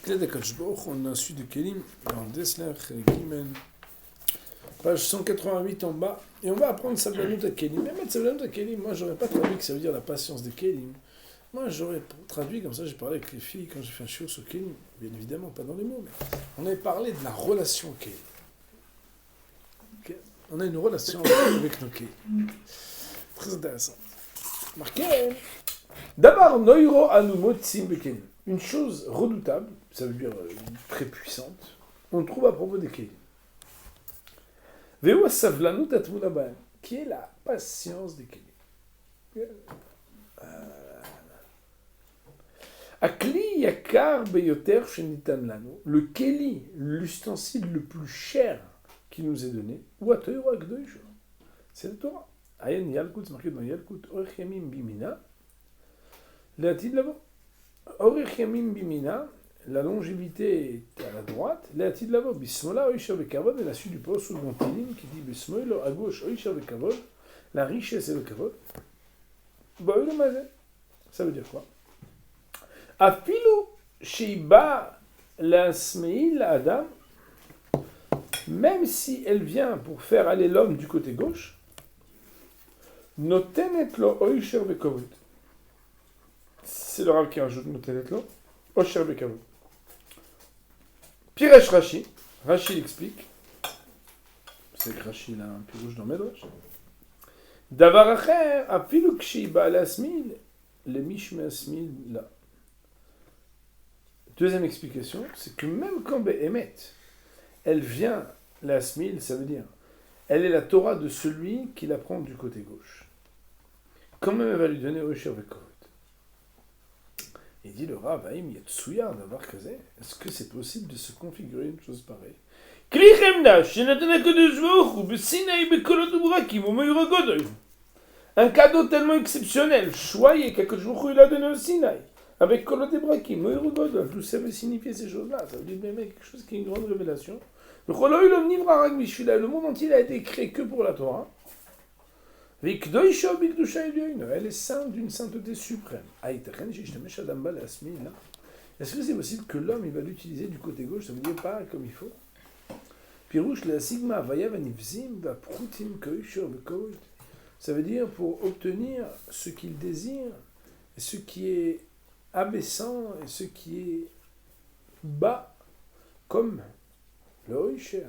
Clé Akadosh Baruch Hu, on a su de Kelim, dans Dessler, Gimel, page 188 en bas, et on va apprendre Sablanut à Kelim. Mais mettre Sablanut à Kelim, moi j'aurais pas traduit que ça veut dire la patience de Kelim. Moi j'aurais traduit comme ça, j'ai parlé avec les filles quand j'ai fait un shiur sur Kelim, bien évidemment pas dans les mots, mais on avait parlé de la relation Kelim. Okay. On a une relation avec nos Kelim. Très intéressant. Marqué. D'abord, Noiro Anumotsim Bekelim. Une chose redoutable, ça veut dire très puissante, on trouve à propos des Kelim. Veo Savlanut Atmunabaem, qui est la patience des Kelim. Akli Yakar Beyoter Shenitan Lano, le Keli, l'ustensile le plus cher qui nous est donné, ou Atoiro Akdoisho, c'est la Torah. Ayen Yalkut, c'est marqué dans Yalkut, Orech Yamim Bimina, Léatid là-bas. Orech Yamim Bimina, la longévité est à la droite, Léatid là-bas. Bismola Oisha Bekavod, et la suite du poste sous le Tilim qui dit Bismola à gauche Oisha Bekavod, la richesse et le Kavod. Boïle Mazel. Ça veut dire quoi? Afilu Sheiba la Smeil Adam, même si elle vient pour faire aller l'homme du côté gauche, Notenet lo Oisha Bekavod. C'est le Rav qui rajoute Notenet lo Oisha Bekavod. Piresh Rashi, Rashi l'explique. C'est que Rashi il a un pirouge dans Medrash. Davar acher, afilu kshiba la smil, le mishme smil là. Deuxième explication, c'est que même quand Behemet, elle vient, la smil, ça veut dire, elle est la Torah de celui qui la prend du côté gauche. Quand même, elle va lui donner Oisher Vekovot. Il dit le Rav, Aïm Yatsuya d'avoir Kazé. Est-ce que c'est possible de se configurer une chose pareille? Un cadeau tellement exceptionnel, choyé, quelque jour il a donné au Sinaï, avec Kolot et Brakim, tout ça veut signifier ces choses-là, ça veut dire quelque chose qui est une grande révélation. Le monde entier a été créé que pour la Torah. Elle est sainte d'une sainteté suprême. Est-ce que c'est possible que l'homme il va l'utiliser du côté gauche? Ça veut dire pas comme il faut. Ça veut dire pour obtenir ce qu'il désire, et ce qui est abaissant et ce qui est bas, comme le oisher,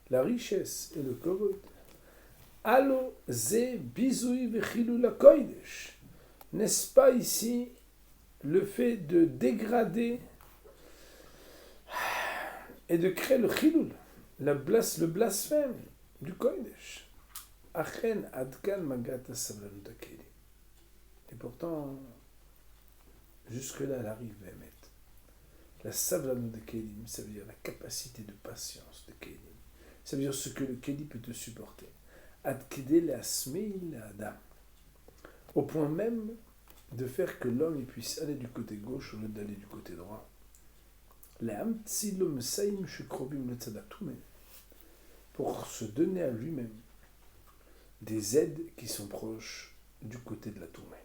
la richesse et le kovod. Allo ze bizoui vechilou la kodesh. N'est-ce pas ici le fait de dégrader et de créer le chilul, le blasphème du kodesh? Achen adkan magata savlanut akeli. Et pourtant, jusque-là, elle arrive à émettre. La savlanut de kelim, ça veut dire la capacité de patience de kelim. Ça veut dire ce que le keli peut te supporter. Adkede la smeil adam. Au point même de faire que l'homme il puisse aller du côté gauche au lieu d'aller du côté droit. Pour se donner à lui-même des aides qui sont proches du côté de la Toumé.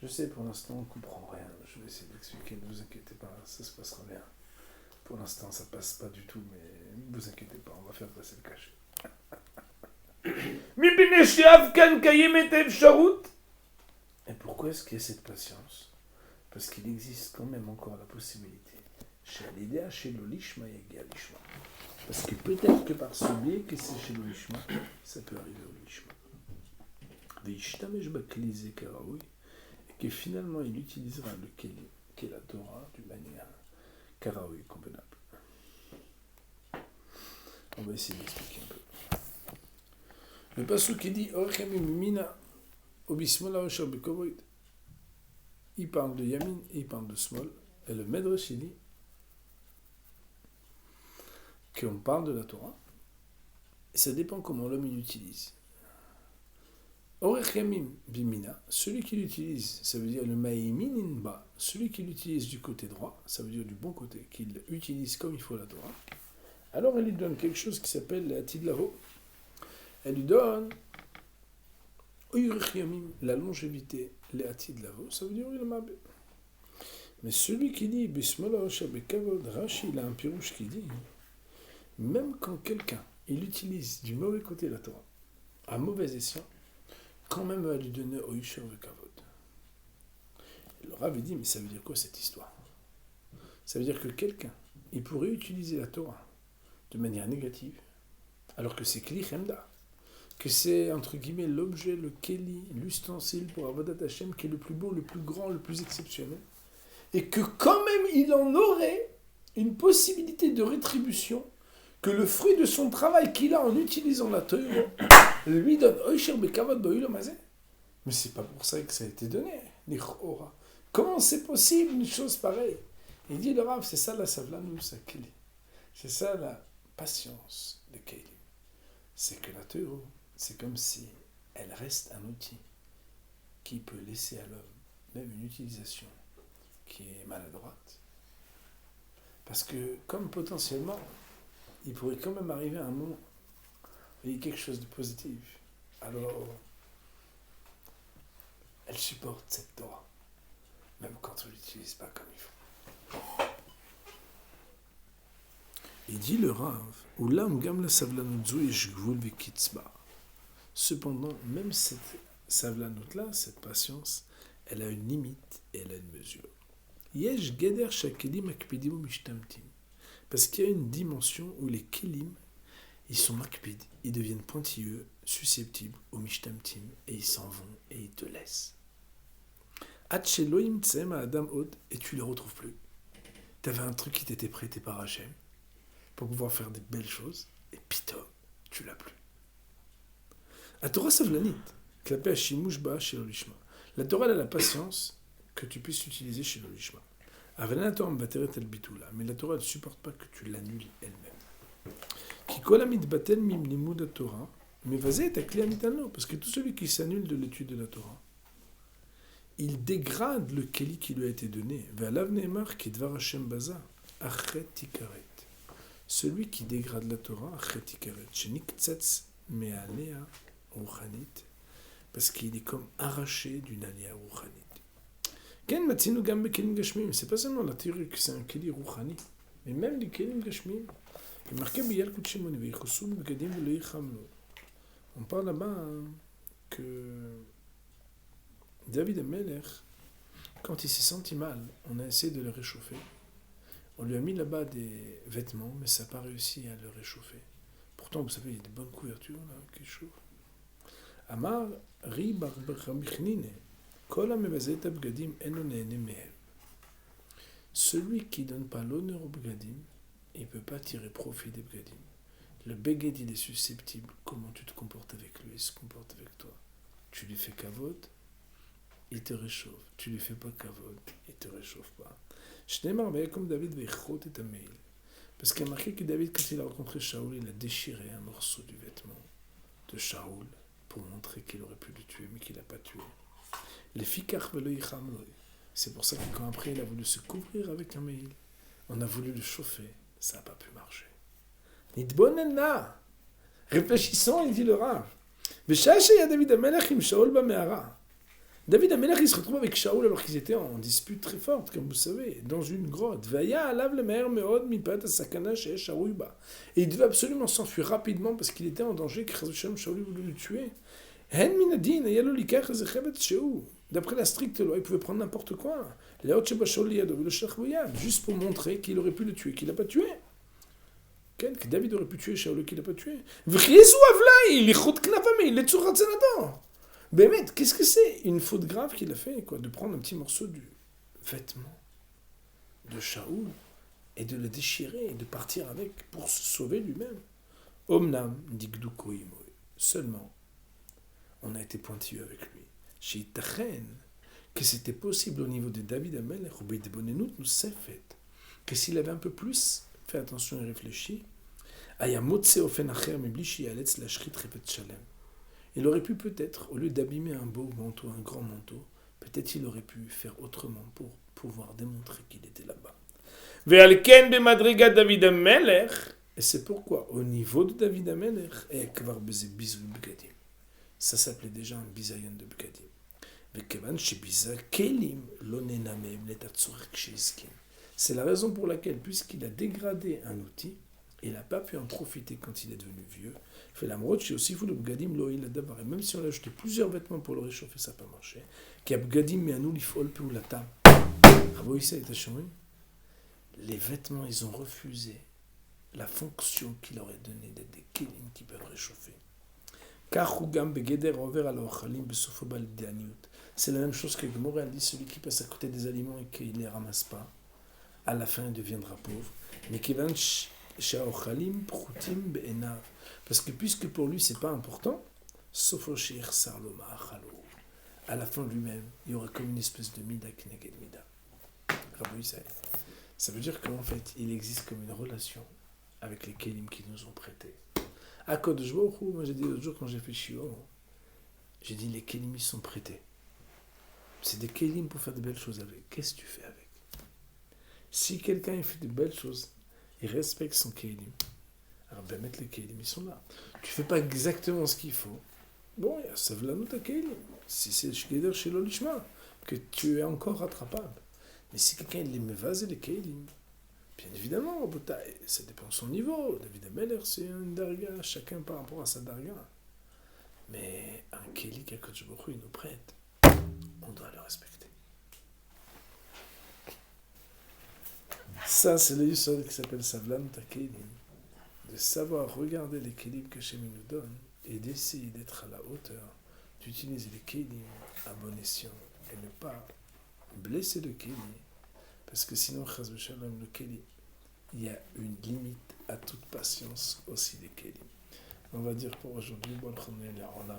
Je sais, pour l'instant, on ne comprend rien. Je vais essayer d'expliquer, ne vous inquiétez pas, ça se passera bien. Pour l'instant, ça ne passe pas du tout, mais ne vous inquiétez pas, on va faire passer le cachet. Et pourquoi est-ce qu'il y a cette patience? Parce qu'il existe quand même encore la possibilité. Parce que peut-être que par ce biais que c'est chez l'Olishma, ça peut arriver au Lishma. Et que finalement il utilisera le Keli, qui est la Torah, d'une manière karaoui, convenable. On va essayer d'expliquer un peu. Le passage qui dit il parle de Yamin et il parle de Smol. Et le Medrash il dit qu'on parle de la Torah. Et ça dépend comment l'homme l'utilise. Orech Yamim Bimina, celui qui l'utilise, ça veut dire le Maïmin Inba, celui qui l'utilise du côté droit, ça veut dire du bon côté, qu'il utilise comme il faut la Torah. Alors elle lui donne quelque chose qui s'appelle la Tidlavo. Elle lui donne la longévité, les Tidlavo, ça veut dire le Mabé. Mais celui qui dit Bismillah Bekavod, Rashi, il a un pirouche qui dit même quand quelqu'un il utilise du mauvais côté de la Torah, à mauvais escient, quand même va lui donner Oisher Bekavod. Le Rav dit mais ça veut dire quoi cette histoire? Ça veut dire que quelqu'un il pourrait utiliser la Torah de manière négative, alors que c'est Kli Chemda, que c'est entre guillemets l'objet, le Keli, l'ustensile pour Avodat Hashem qui est le plus beau, le plus grand, le plus exceptionnel, et que quand même il en aurait une possibilité de rétribution, que le fruit de son travail qu'il a en utilisant la Torah lui donne Oisher Bekavod Boïlo Mazé. Mais c'est pas pour ça que ça a été donné. Comment c'est possible une chose pareille? Il dit le Rav, c'est ça la savlanus à Keli. C'est ça la patience de Keli. C'est que la Torah, c'est comme si elle reste un outil qui peut laisser à l'homme même une utilisation qui est maladroite. Parce que comme potentiellement, il pourrait quand même arriver à un moment où il y a quelque chose de positif. Alors, elle supporte cette Torah, même quand on ne l'utilise pas comme il faut. Il dit le Rav, Oulam gam la savlanut yesh gvul v'kitzba. Cependant, même cette savlanut-là, cette patience, elle a une limite et elle a une mesure. Yesh geder shakelim akpidim mishtamtim. Parce qu'il y a une dimension où les kelim, ils sont makpid, ils deviennent pointilleux, susceptibles au mishtamtim, et ils s'en vont et ils te laissent. Atcheloim tsem adam od, et tu les retrouves plus. Tu avais un truc qui t'était prêté par Hachem pour pouvoir faire des belles choses, et pitom, tu l'as plus. La Torah savlanit, klapé hashimush ba chez l'olishma. La Torah elle a la patience que tu puisses utiliser chez l'olishma. Avalana Torah m'bateret el bitula, mais la Torah ne supporte pas que tu l'annules elle-même. Ki kol amit batel mim limud Torah, mais vas-y et takli amitano, parce que tout celui qui s'annule de l'étude de la Torah, il dégrade le keli qui lui a été donné. Ve'alav ne'emar ki dvar Hashem baza, achet tikaret. Celui qui dégrade la Torah, achet tikaret, sheniktzatz me'alea ruchanit, parce qu'il est comme arraché d'une alea ruchanit. Ken matzinu gam bekelim gashmim, c'est pas seulement la théorie que c'est un keli ruchani, mais même les kelim gashmim. Il est marqué biyal kutshimoni veichosum begadim velo yichamlo. On parle là-bas que David Amelech, quand il s'est senti mal, on a essayé de le réchauffer. On lui a mis là-bas des vêtements, mais ça n'a pas réussi à le réchauffer. Pourtant, vous savez, il y a des bonnes couvertures là, qui chauffent. Amar ri bar bichnine, kol hamevazeh et bgadim eno nehene mehem. Celui qui ne donne pas l'honneur au bgadim, il ne peut pas tirer profit des bgadim. Le beged, il est susceptible. Comment tu te comportes avec lui, il se comporte avec toi. Tu lui fais kavod, il te réchauffe. Tu lui fais pas kavod, il te réchauffe pas. Shneimar comme David veichot et ameil. Parce qu'il y a marqué que David, quand il a rencontré Shaoul, il a déchiré un morceau du vêtement de Shaoul pour montrer qu'il aurait pu le tuer, mais qu'il n'a pas tué. Les fikach velo yichamlo. C'est pour ça que quand après il a voulu se couvrir avec un mail, on a voulu le chauffer, ça n'a pas pu marcher. Nidbonenna. Réfléchissons, il dit le Rav. V'shashe ya David Amelech im Shaoul b'me'ara. David Amelech, il se retrouve avec Shaoul alors qu'ils étaient en dispute très forte, comme vous savez, dans une grotte. Vaya alav le me'er me'od mipat asakana she'esh Shaoul ba. Et il devait absolument s'enfuir rapidement parce qu'il était en danger, que Shaoul voulait le tuer. Hen minadin yalo likach zechevet she'u. D'après la stricte loi, il pouvait prendre n'importe quoi. Juste pour montrer qu'il aurait pu le tuer, qu'il n'a pas tué. Que David aurait pu tuer Shaoul, qu'il n'a pas tué. Qu'est-ce que c'est? Une faute grave qu'il a fait, quoi, de prendre un petit morceau du vêtement de Shaoul et de le déchirer et de partir avec pour se sauver lui-même. Omnam digdu koimoy. Seulement, on a été pointilleux avec lui. Chez Tachen, que c'était possible au niveau de David Amelech, ou Beidebonenut, nous s'est fait, que s'il avait un peu plus fait attention et réfléchi, il aurait pu peut-être, au lieu d'abîmer un beau manteau, un grand manteau, peut-être il aurait pu faire autrement pour pouvoir démontrer qu'il était là-bas. Et c'est pourquoi, au niveau de David Amelech, ça s'appelait déjà un bisayon de Bgadim. C'est la raison pour laquelle, puisqu'il a dégradé un outil, il n'a pas pu en profiter quand il est devenu vieux. Il fait la mroche, c'est aussi fou le bgadim loïl d'abord. Et même si on a acheté plusieurs vêtements pour le réchauffer, ça n'a pas marché. Qui a bgadim mais à nous l'ifol peu la table. Les vêtements, ils ont refusé la fonction qu'il aurait donnée d'être des kélim qui peuvent réchauffer. C'est la même chose que Gomorrah dit, celui qui passe à côté des aliments et qu'il ne les ramasse pas, à la fin il deviendra pauvre. Mais parce que puisque pour lui c'est pas important, à la fin lui-même, il y aura comme une espèce de mida kneged mida. Ça veut dire qu'en fait, il existe comme une relation avec les kélim qui nous ont prêtés. À Kodesh Baruch Hu, moi j'ai dit l'autre jour quand j'ai fait Shiur, j'ai dit les kélim ils sont prêtés. C'est des kélim pour faire de belles choses avec. Qu'est-ce que tu fais avec? Si quelqu'un il fait de belles choses, il respecte son kélim. Alors ben mettre les kélim, ils sont là. Tu fais pas exactement ce qu'il faut. Bon, il y a Savlanu ta kélim. Si c'est Shkeder chez l'Olishma, que tu es encore rattrapable. Mais si quelqu'un il les mévase les kélim, bien évidemment, ça dépend de son niveau. David Ameller, c'est une darga, chacun par rapport à sa darga. Mais un kéli qu'Akadosh Baruch Hu, il nous prête, on doit le respecter. Ça, c'est le yusod qui s'appelle Savlan Takelim. De savoir regarder les kélim que Shem nous donne et d'essayer d'être à la hauteur, d'utiliser les kélim à bon escient et ne pas blesser le kéli. Parce que sinon, chas v'shalom, le kéli, il y a une limite à toute patience aussi des kélim. On va dire pour aujourd'hui, bon, on est là, on a un